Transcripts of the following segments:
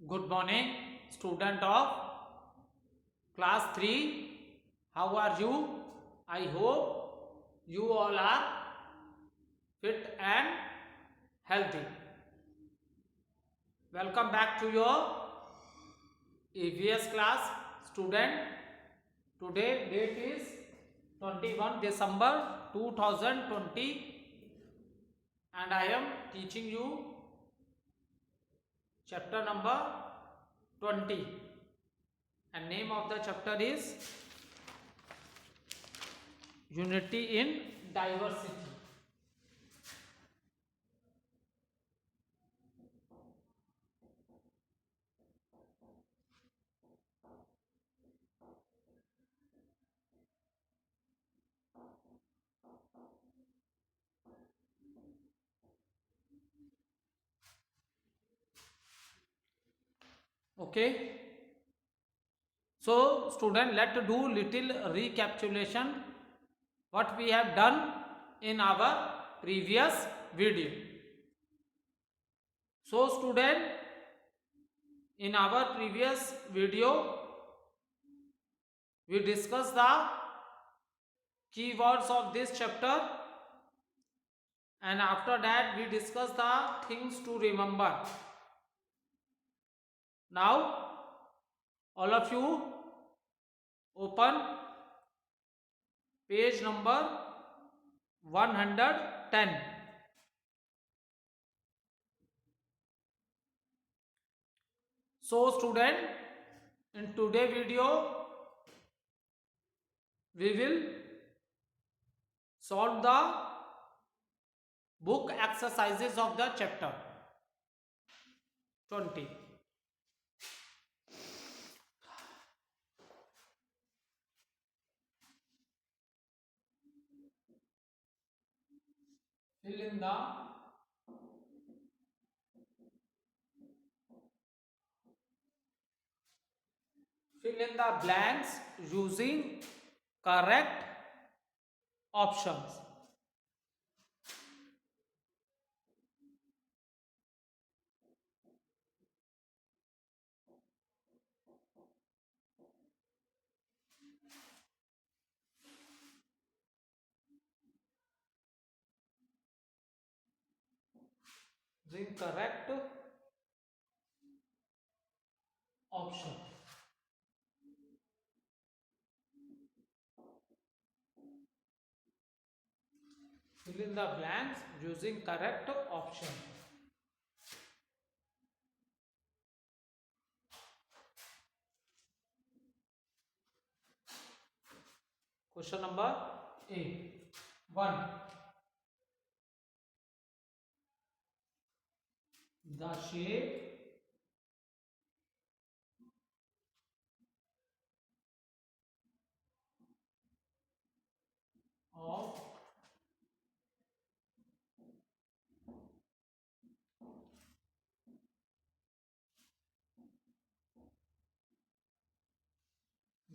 Good morning, student of class 3. How are you? I hope you all are fit and healthy. Welcome back to your EVS class, student. Today date is 21 December 2020 and I am teaching you chapter number 20 and name of the chapter is Unity in Diversity. Okay, so student, let's do little recapitulation what we have done in our previous video. So student, in our previous video we discussed the keywords of this chapter and after that we discussed the things to remember. Now all of you open page number 110. So student, in today video we will solve the book exercises of the chapter 20. Fill in the blanks using correct options. Using correct option. Fill in the blanks using correct option. Question number 8. 1. The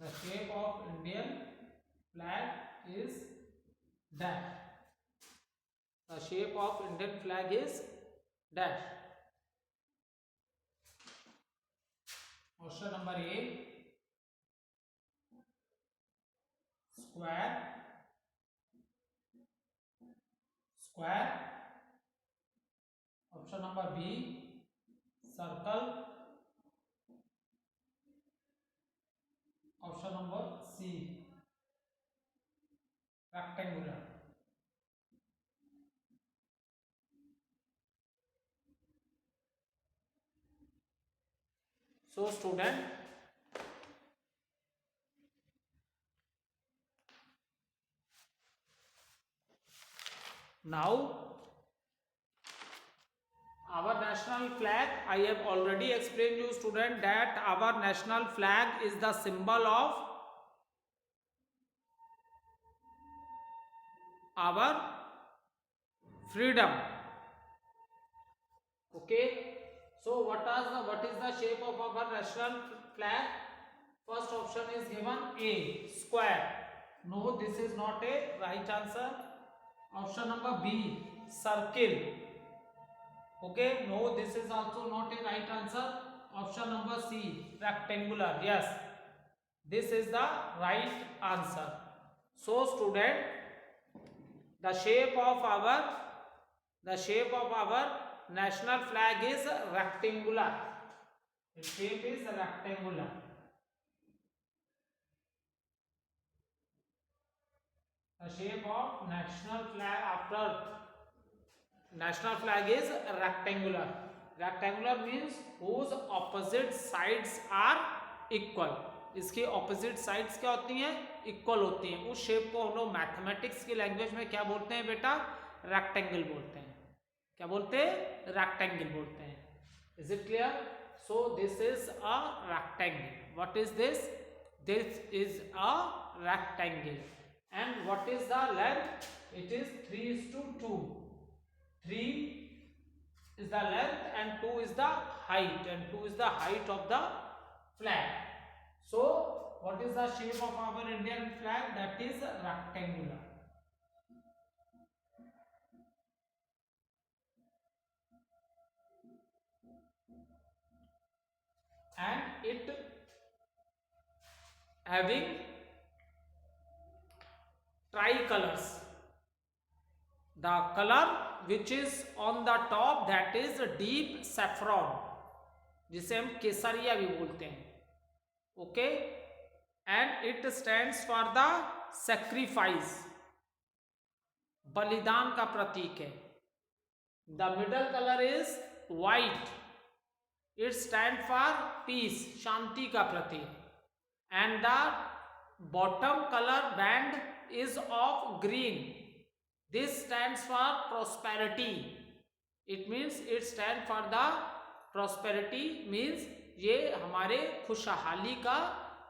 shape of Indian flag is dash. The shape of Indian flag is dash. Question number A. Square. Option number B. Circle. Option number C. Rectangular. So student, now our national flag, I have already explained you student that our national flag is the symbol of our freedom. Okay, so what is the shape of our national flag? First option is given A, square. No, this is not a right answer. Option number B, circle. Okay, no, this is also not a right answer. Option number C, rectangular. Yes, this is the right answer. So student, the shape of our national flag is rectangular. Its shape is rectangular. The shape of national flag is rectangular. Rectangular means whose opposite sides are equal. इसके opposite sides क्या होती हैं? Equal होती हैं. उस shape को हम लोग mathematics की language में क्या बोलते हैं बेटा? Rectangle बोलते हैं. क्या बोलते हैं? Rectangle बोलते हैं. Is it clear? So this is a rectangle. What is this? This is a rectangle. And what is the length? It is 3:2. 3 is the length and 2 is the height, and 2 is the height of the flag. So what is the shape of our Indian flag? That is rectangular. And it having tricolors. The color which is on the top, that is deep saffron, जिसे हम केसरिया भी बोलते हैं. Okay, and it stands for the sacrifice, बलिदान का प्रतीक है. The middle colour is white, it stand for peace, शांति का प्रतीक. And the bottom colour band is of green. This stands for prosperity. It means it stands for the prosperity, means ये हमारे खुशहाली का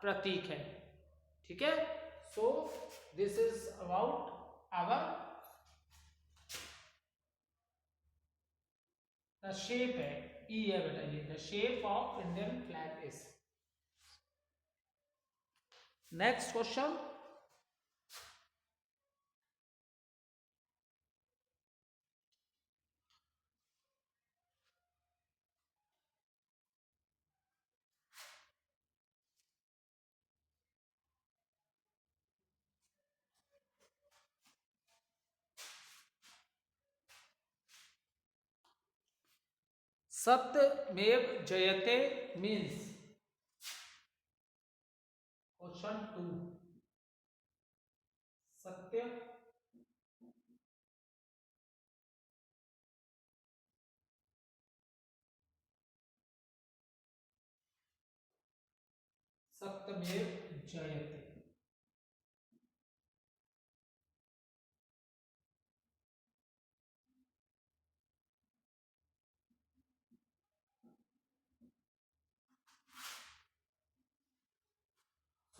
प्रतीक है. ठीक है. So this is about our the shape है, E है बेटा ये. The shape of Indian flag is. Next question. सत्यमेव जयते means, क्वेश्चन 2, सत्य सत्यमेव जयते.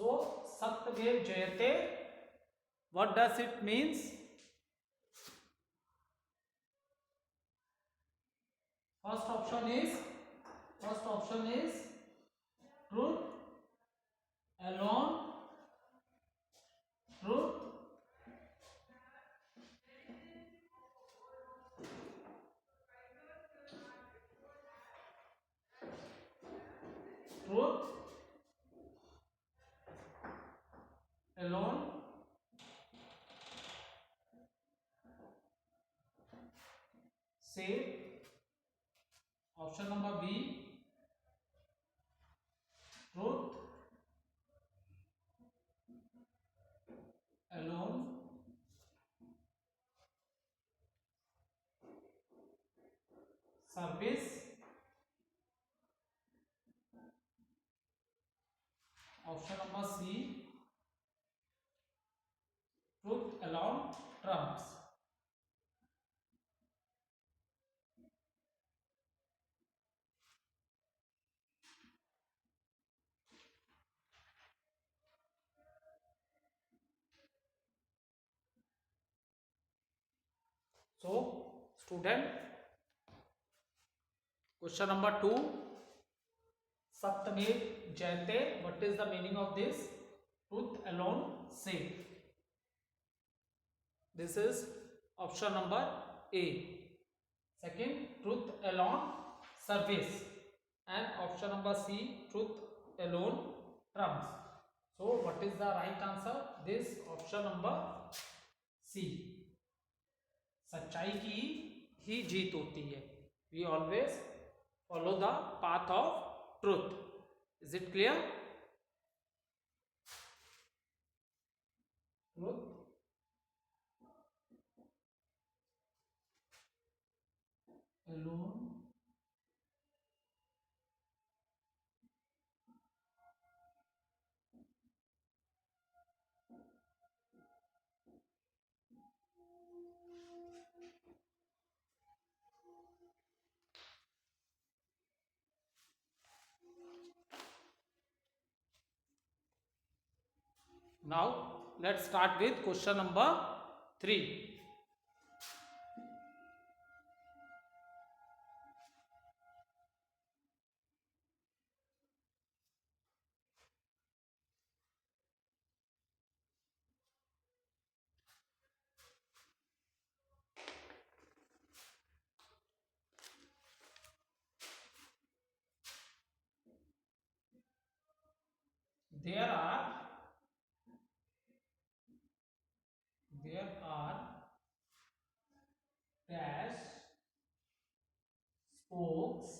So Satyamev Jayate, what does it means? First option is truth alone, truth alone, say. Option number B, truth alone, service. Option number C, truth alone trumps. So student, question number 2, Satyamev Jayate, what is the meaning of this? Truth alone save. This is option number A. Second, truth alone service, and option number C, truth alone trumps. So what is the right answer? This option number C, सच्चाई की ही जीत होती है. We always follow the path of truth. Is it clear? Truth alone Now let's start with question number 3. There are dash spokes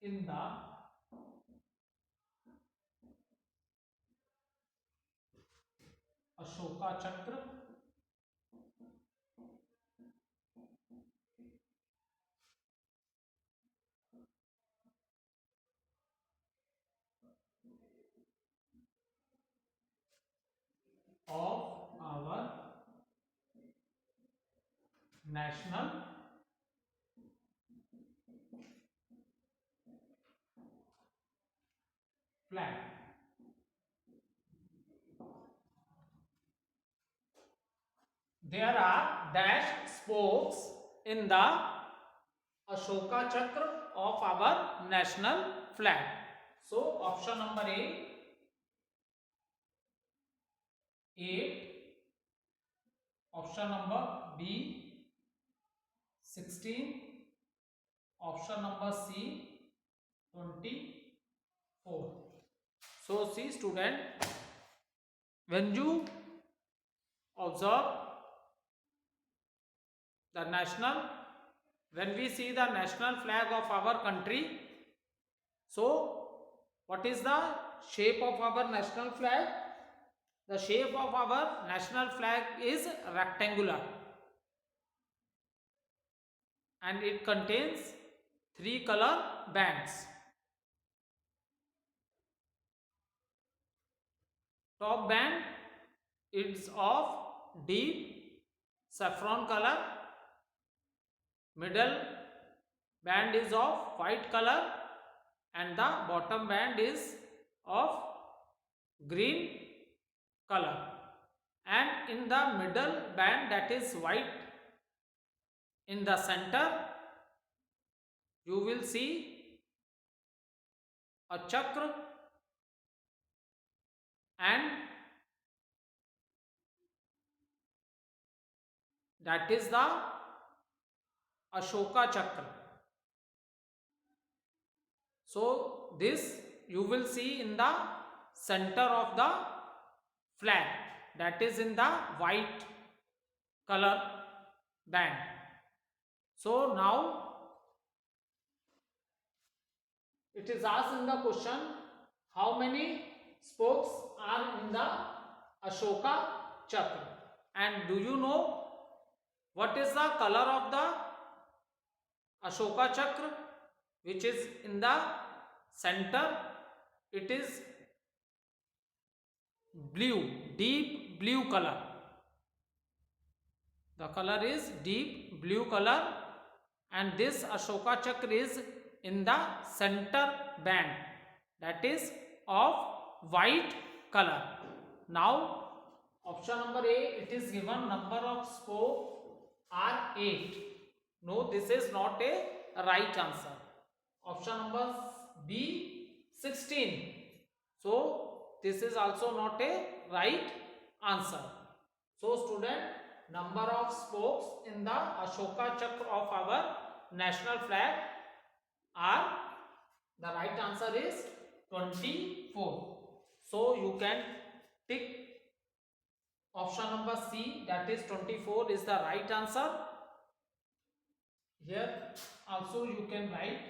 in the Ashoka Chakra of our national flag. There are dash spokes in the Ashoka Chakra of our national flag. So option number A, 8. Option number B, 16. Option number C, 24. So see student, when you observe the national, when we see the national flag of our country, so what is the shape of our national flag? The shape of our national flag is rectangular and it contains 3 color bands. Top band is of deep saffron color, middle band is of white color, and the bottom band is of green color. And in the middle band, that is white, in the center you will see a chakra and that is the Ashoka Chakra. So this you will see in the center of the flag, that is in the white color band. So now it is asked in the question, how many spokes are in the Ashoka Chakra? And do you know what is the color of the Ashoka Chakra, which is in the center? It is blue, deep blue color. The color is deep blue color, and this Ashoka Chakra is in the center band, that is of white color. Now option number A, it is given number of spokes are 8. No, this is not a right answer. Option number B, 16. So this is also not a right answer. So student, number of spokes in the Ashoka Chakra of our national flag are, the right answer is 24. So you can tick option number C, that is 24 is the right answer. Here also you can write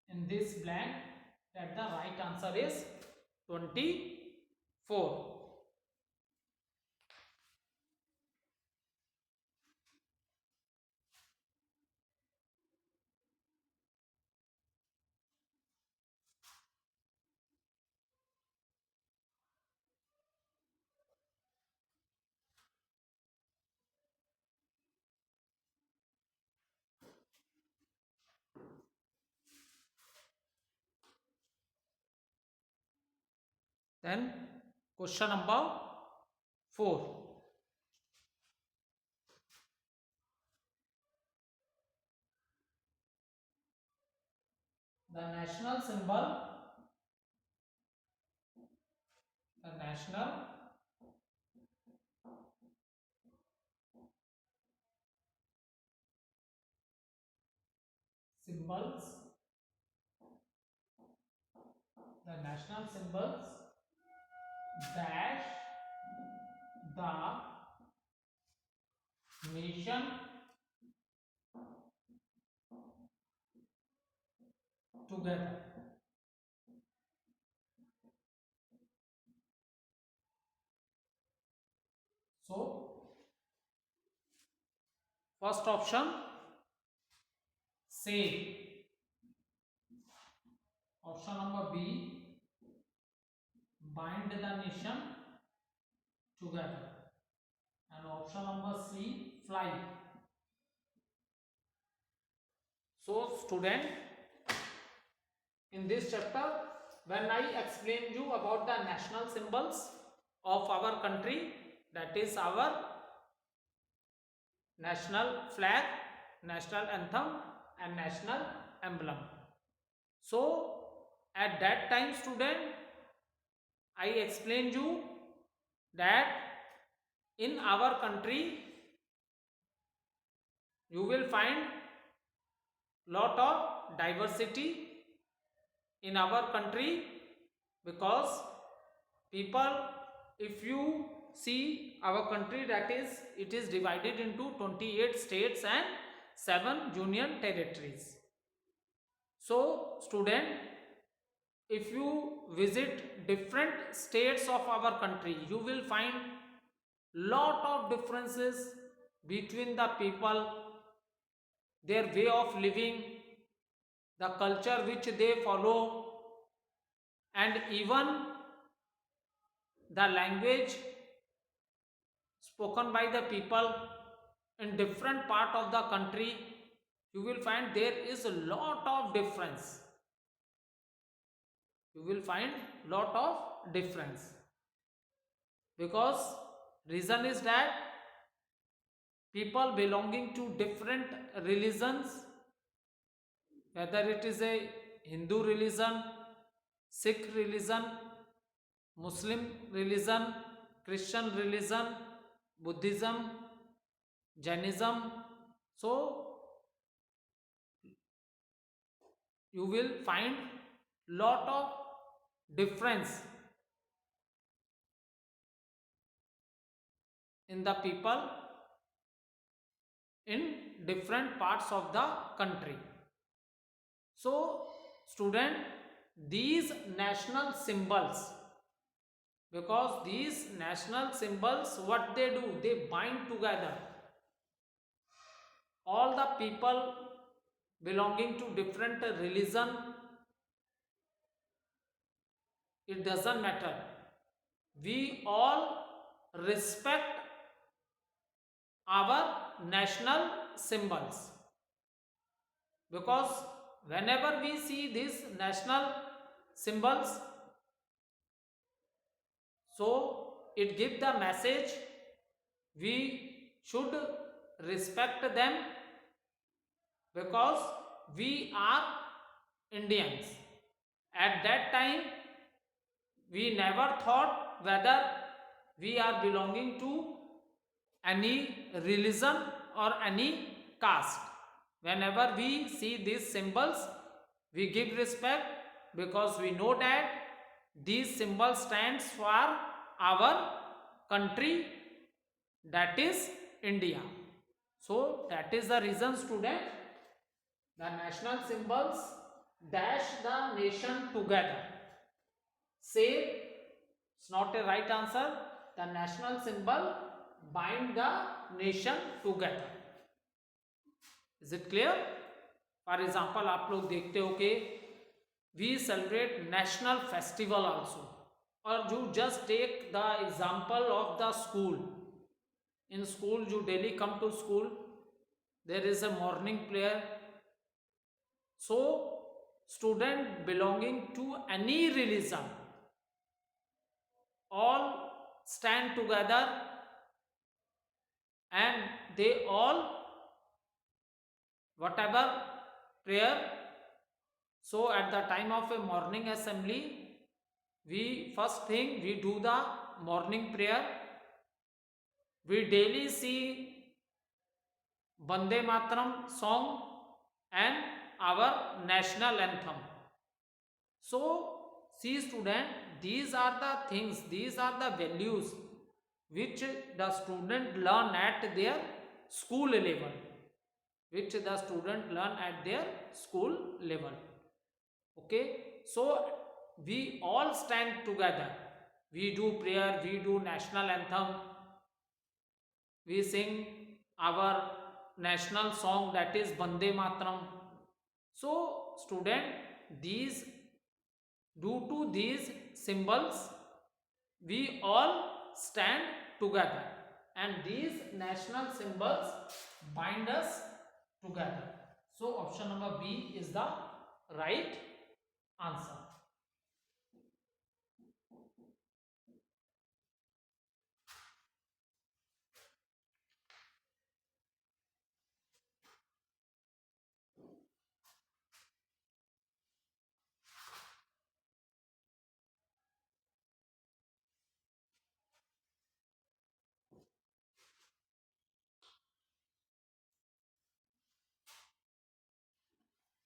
in this blank that the right answer is 24. Then question number 4. The national symbol, the national symbols, the national symbols dash the nation together. So first option, say. Option number B, bind the nation together. And option number C, fly. So student, in this chapter, when I explain you about the national symbols of our country, that is our national flag, national anthem and national emblem. So at that time student, I explained you that in our country you will find lot of diversity in our country, because people, if you see our country, that is, it is divided into 28 states and 7 union territories. So student, if you visit different states of our country, you will find lot of differences between the people, their way of living, the culture which they follow, and even the language spoken by the people in different part of the country. You will find there is a lot of difference. You will find lot of difference, because reason is that people belonging to different religions, whether it is a Hindu religion, Sikh religion, Muslim religion, Christian religion, Buddhism, Jainism, so you will find lot of difference in the people in different parts of the country. So student, these national symbols, because these national symbols, what they do, they bind together all the people belonging to different religion. It doesn't matter, we all respect our national symbols, because whenever we see these national symbols, so it gives the message we should respect them, because we are Indians. At that time we never thought whether we are belonging to any religion or any caste. Whenever we see these symbols, we give respect because we know that these symbols stands for our country, that is India. So that is the reason, student, the national symbols dash the nation together. Say, it's not a right answer. The national symbol bind the nation together. Is it clear? For example, आप लोग देखते हो कि we celebrate national festival also. Or you just take the example of the school. In school, you daily come to school. There is a morning prayer. So, student belonging to any religion all stand together and they all whatever prayer. So at the time of a morning assembly, we first thing we do the morning prayer. We daily see Vande Mataram song and our national anthem. So see student, these are the things, these are the values which the student learn at their school level, which the student learn at their school level. Okay, so we all stand together, we do prayer, we do national anthem, we sing our national song, that is Vande Mataram. So student, these, due to these symbols, we all stand together and these national symbols bind us together. So option number B is the right answer.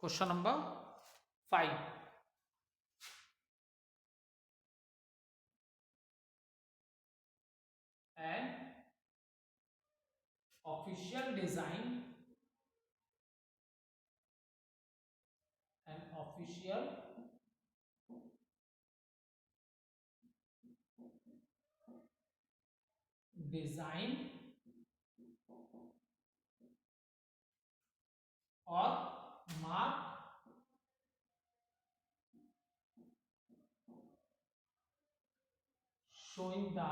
Question number 5. An official design, an official design or mark showing the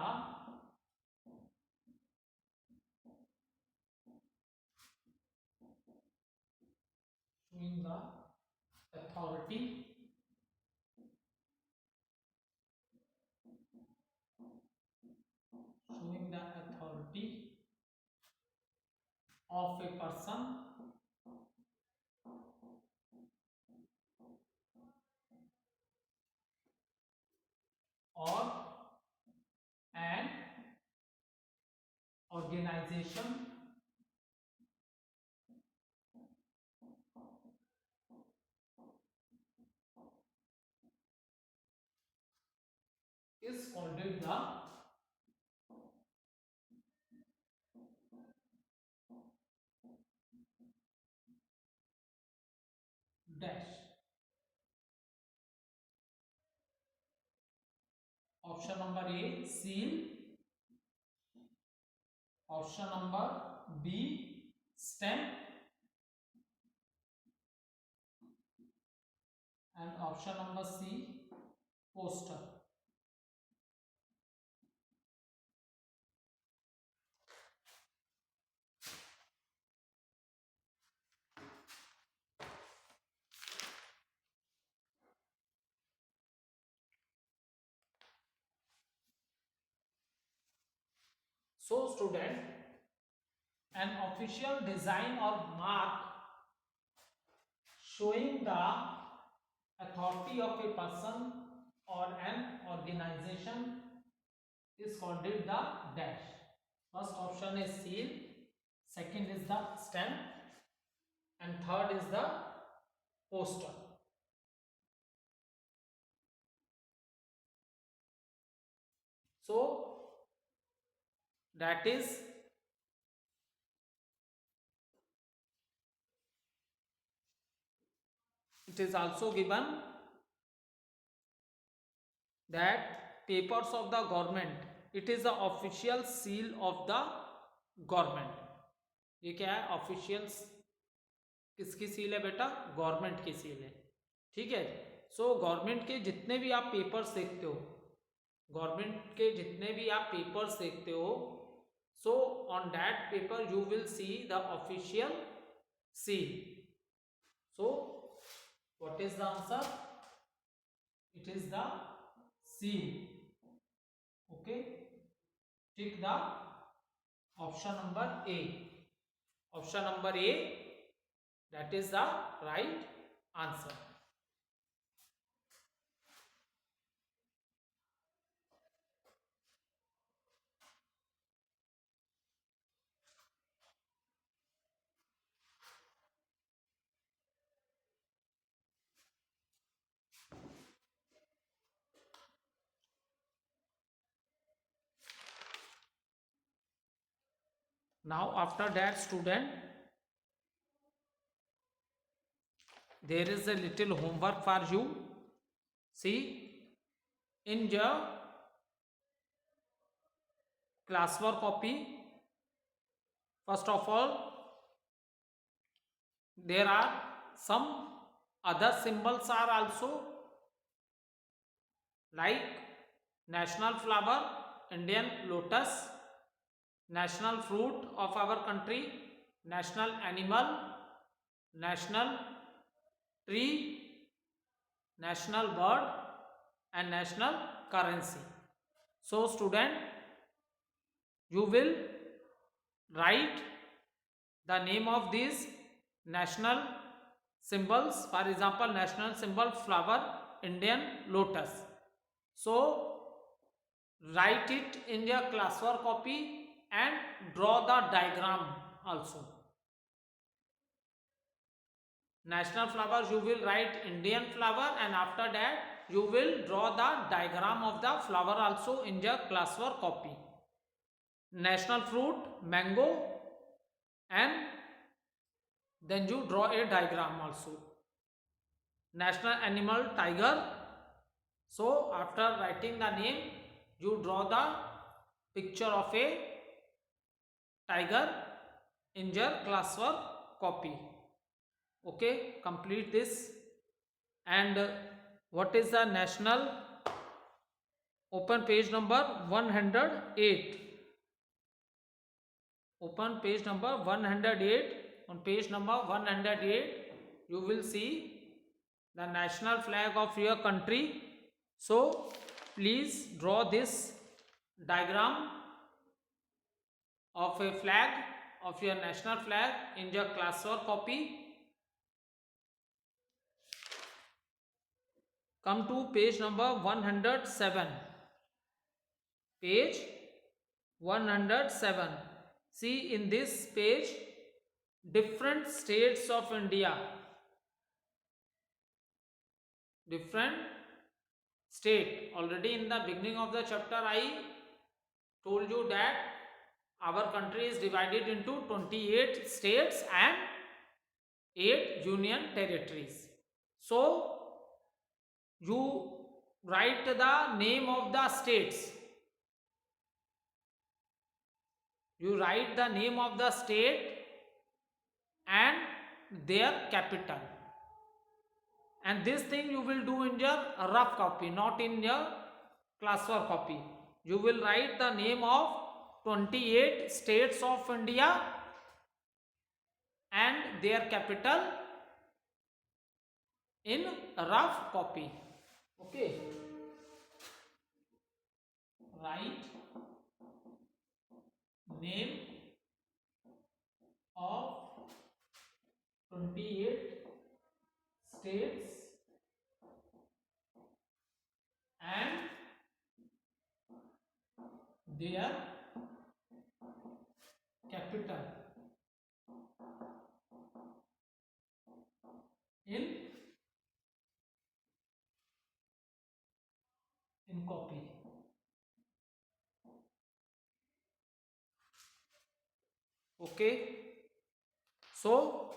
authority of a person or an organization is called the dash. Option number A, seal. Option number B, stamp. And option number C, poster. So student, an official design or mark showing the authority of a person or an organization is called the dash. First option is seal, second is the stamp, and third is the poster. So that is it is also given that papers of the government, it is the official seal of the government. ये क्या है? Official किसकी seal है बेटा? Government की seal है, ठीक है। सो गवर्नमेंट के जितने भी आप पेपर्स देखते हो, गवर्नमेंट के जितने भी आप पेपर्स देखते हो, so on that paper you will see the official seal. So what is the answer? It is the seal. Okay, tick the option number A. Option number A, that is the right answer. Now after that, student, there is a little homework for you. See, in your classwork copy, first of all, there are some other symbols are also, like national flower, Indian lotus, national fruit of our country, national animal, national tree, national bird, and national currency. So student, you will write the name of these national symbols. For example, national symbol flower, Indian lotus. So write it in your classwork copy and draw the diagram also. National flowers, you will write Indian flower, and after that you will draw the diagram of the flower also in your classwork copy. National fruit, mango, and then you draw a diagram also. National animal, tiger. So after writing the name, you draw the picture of a tiger in your classwork copy. Okay, complete this. And what is the national? Open page number 108. Open page number 108. On page number 108, you will see the national flag of your country. So please draw this diagram of a flag, of your national flag, in your classwork copy. Come to page number 107. Page 107. See, in this page, different states of India. Different state. Already in the beginning of the chapter, I told you that our country is divided into 28 states and 8 union territories. So you write the name of the states. You write the name of the state and their capital. And this thing you will do in your rough copy, not in your classwork copy. You will write the name of 28 states of India and their capital in rough copy. Okay. Write name of 28 states and their in copy. Okay, so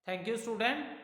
thank you student.